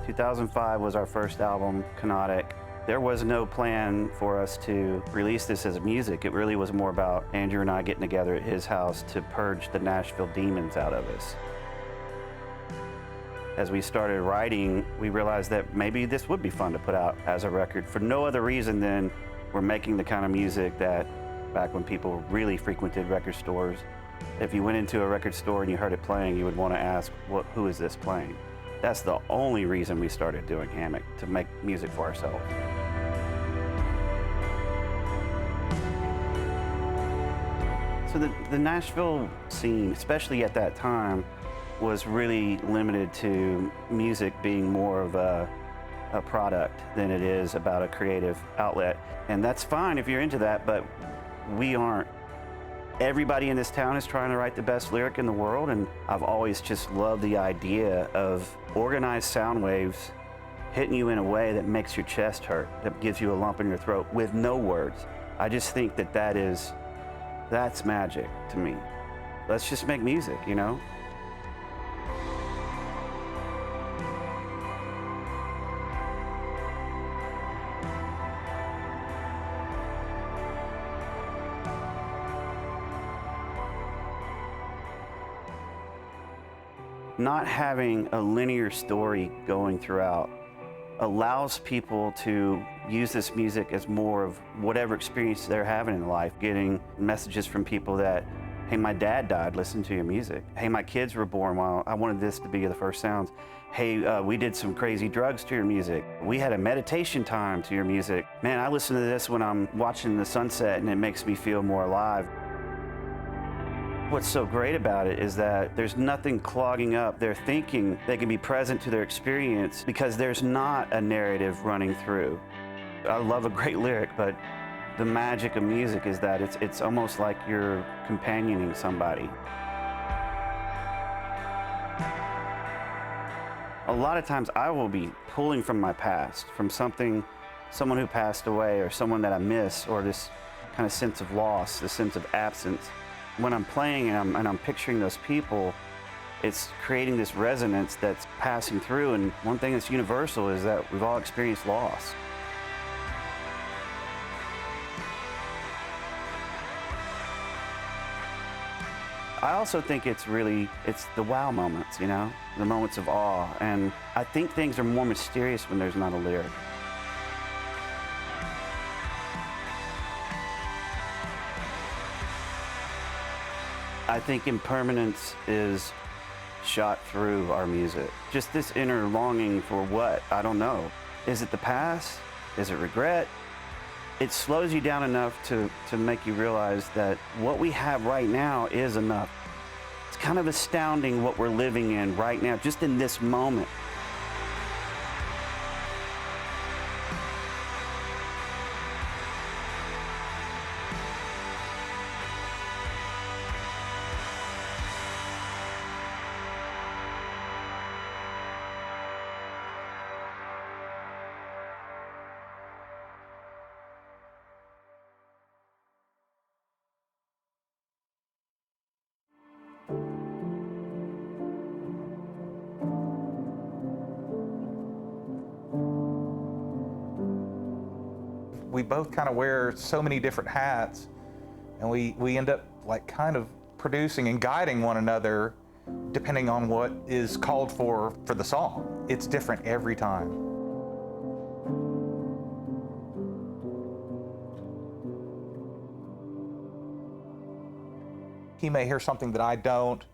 2005 was our first album, Canonic. There was no plan for us to release this as music. It really was more about Andrew and I getting together at his house to purge the Nashville demons out of us. As we started writing, we realized that maybe this would be fun to put out as a record for no other reason than we're making the kind of music that back when people really frequented record stores, if you went into a record store and you heard it playing, you would want to ask, who is this playing? That's the only reason we started doing Hammock, to make music for ourselves. So the Nashville scene, especially at that time, was really limited to music being more of a product than it is about a creative outlet. And that's fine if you're into that, but we aren't. Everybody in this town is trying to write the best lyric in the world, and I've always just loved the idea of organized sound waves hitting you in a way that makes your chest hurt, that gives you a lump in your throat with no words. I just think that that's magic to me. Let's just make music, you know? Not having a linear story going throughout allows people to use this music as more of whatever experience they're having in life. Getting messages from people that, hey, my dad died listening to your music. Hey, my kids were born while I wanted this to be the first sounds. Hey, we did some crazy drugs to your music. We had a meditation time to your music. Man, I listen to this when I'm watching the sunset and it makes me feel more alive. What's so great about it is that there's nothing clogging up their thinking. They can be present to their experience because there's not a narrative running through. I love a great lyric, but the magic of music is that it's almost like you're companioning somebody. A lot of times I will be pulling from my past, from someone who passed away or someone that I miss, or this kind of sense of loss, this sense of absence. When I'm playing and I'm picturing those people, it's creating this resonance that's passing through. And one thing that's universal is that we've all experienced loss. I also think it's the wow moments, you know, the moments of awe. And I think things are more mysterious when there's not a lyric. I think impermanence is shot through our music. Just this inner longing for what? I don't know. Is it the past? Is it regret? It slows you down enough to make you realize that what we have right now is enough. It's kind of astounding what we're living in right now, just in this moment. We both kind of wear so many different hats, and we end up like kind of producing and guiding one another depending on what is called for the song. It's different every time. He may hear something that I don't,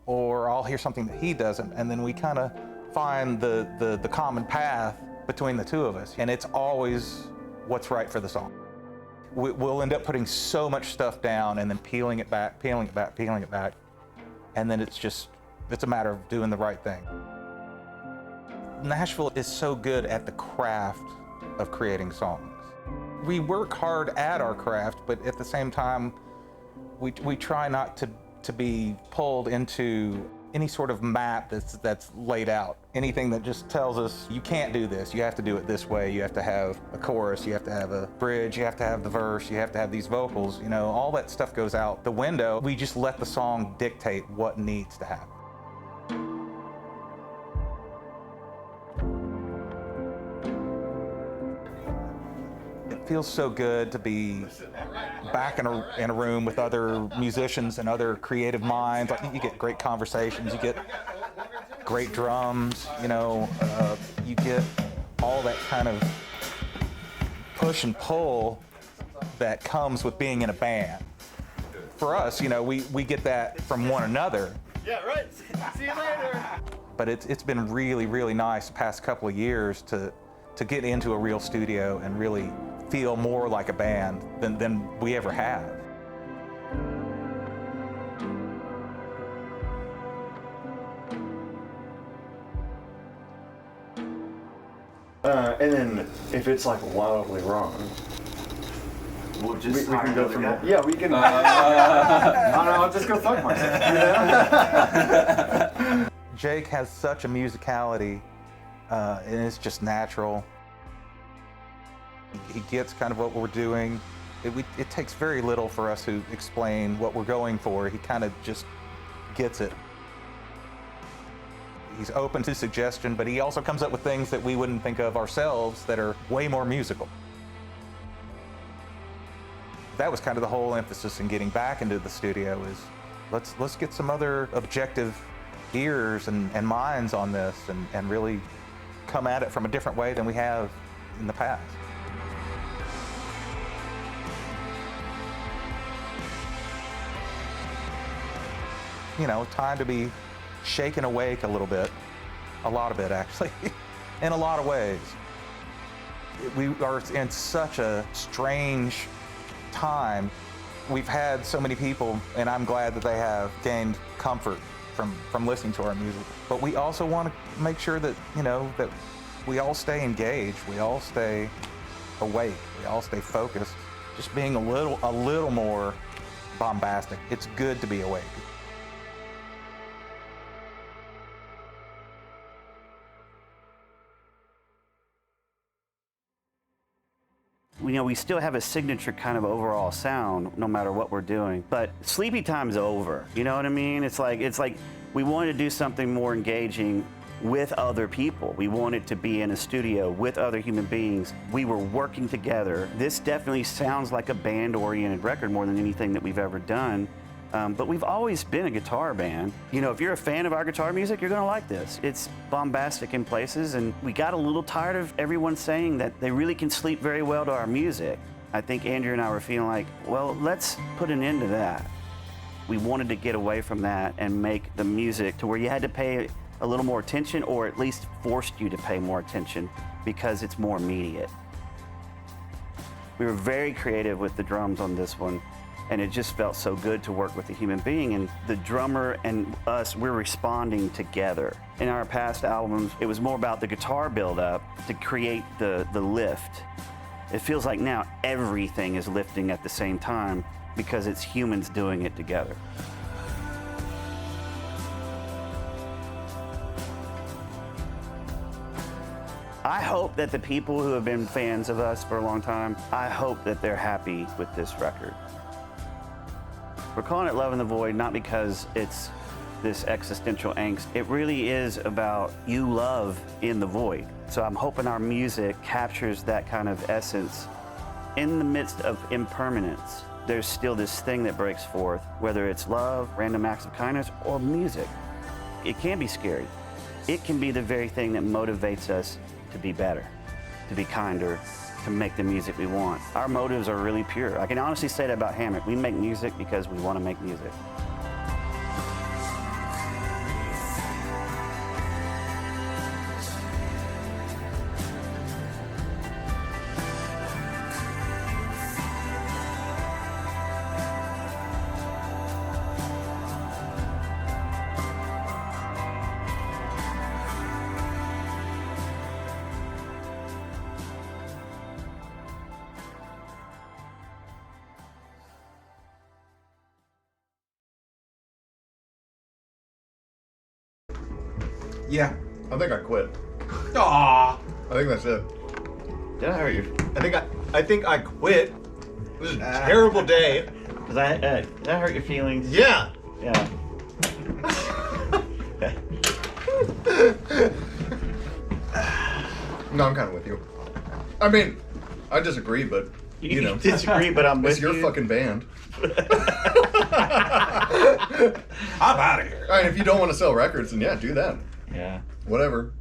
or I'll hear something that he doesn't, and then we kind of find the common path between the two of us, and it's always what's right for the song. We'll end up putting so much stuff down and then peeling it back, and then it's a matter of doing the right thing. Nashville is so good at the craft of creating songs. We work hard at our craft, but at the same time, we try not to be pulled into any sort of map that's laid out. Anything that just tells us, you can't do this, you have to do it this way, you have to have a chorus, you have to have a bridge, you have to have the verse, you have to have these vocals, you know, all that stuff goes out the window. We just let the song dictate what needs to happen. feels so good to be back in a room with other musicians and other creative minds. Like, you get great conversations, you get great drums, you know, you get all that kind of push and pull that comes with being in a band. For us, you know, we get that from one another. Yeah, right. See you later. But it's been really, really nice the past couple of years to get into a real studio and really feel more like a band than we ever have. And then if it's like wildly wrong, We'll just we can go from there. Yeah, we can. I don't know, I'll just go fuck myself. You know? Jake has such a musicality, and it's just natural. He gets kind of what we're doing. It takes very little for us to explain what we're going for. He kind of just gets it. He's open to suggestion, but he also comes up with things that we wouldn't think of ourselves that are way more musical. That was kind of the whole emphasis in getting back into the studio, is let's get some other objective ears and minds on this and really come at it from a different way than we have in the past. You know, time to be shaken awake a little bit, a lot of it actually, in a lot of ways. We are in such a strange time. We've had so many people, and I'm glad that they have gained comfort from listening to our music. But we also want to make sure that, you know, that we all stay engaged, we all stay awake, we all stay focused. Just being a little more bombastic. It's good to be awake. You know, we still have a signature kind of overall sound no matter what we're doing, but Sleepytime's over. You know what I mean? It's like we wanted to do something more engaging with other people. We wanted to be in a studio with other human beings. We were working together. This definitely sounds like a band-oriented record more than anything that we've ever done. But we've always been a guitar band. You know, if you're a fan of our guitar music, you're gonna like this. It's bombastic in places, and we got a little tired of everyone saying that they really can sleep very well to our music. I think Andrew and I were feeling like, well, let's put an end to that. We wanted to get away from that and make the music to where you had to pay a little more attention, or at least forced you to pay more attention because it's more immediate. We were very creative with the drums on this one, and it just felt so good to work with a human being. And the drummer and us, we're responding together. In our past albums, it was more about the guitar build-up to create the lift. It feels like now everything is lifting at the same time because it's humans doing it together. I hope that the people who have been fans of us for a long time, I hope that they're happy with this record. We're calling it Love in the Void not because it's this existential angst. It really is about you love in the void. So I'm hoping our music captures that kind of essence. In the midst of impermanence, there's still this thing that breaks forth, whether it's love, random acts of kindness, or music. It can be scary. It can be the very thing that motivates us to be better, to be kinder, to make the music we want. Our motives are really pure. I can honestly say that about Hammock. We make music because we want to make music. Yeah. I think I quit. Aww. I think that's it. Did I hurt you? I think I quit. It was a terrible day. Did that hurt your feelings? Yeah. Yeah. No, I'm kind of with you. I mean, I disagree, but You know, disagree, but I'm with it's your you. fucking band. I'm out of here. All right, if you don't want to sell records, then yeah, do that. Yeah. Whatever.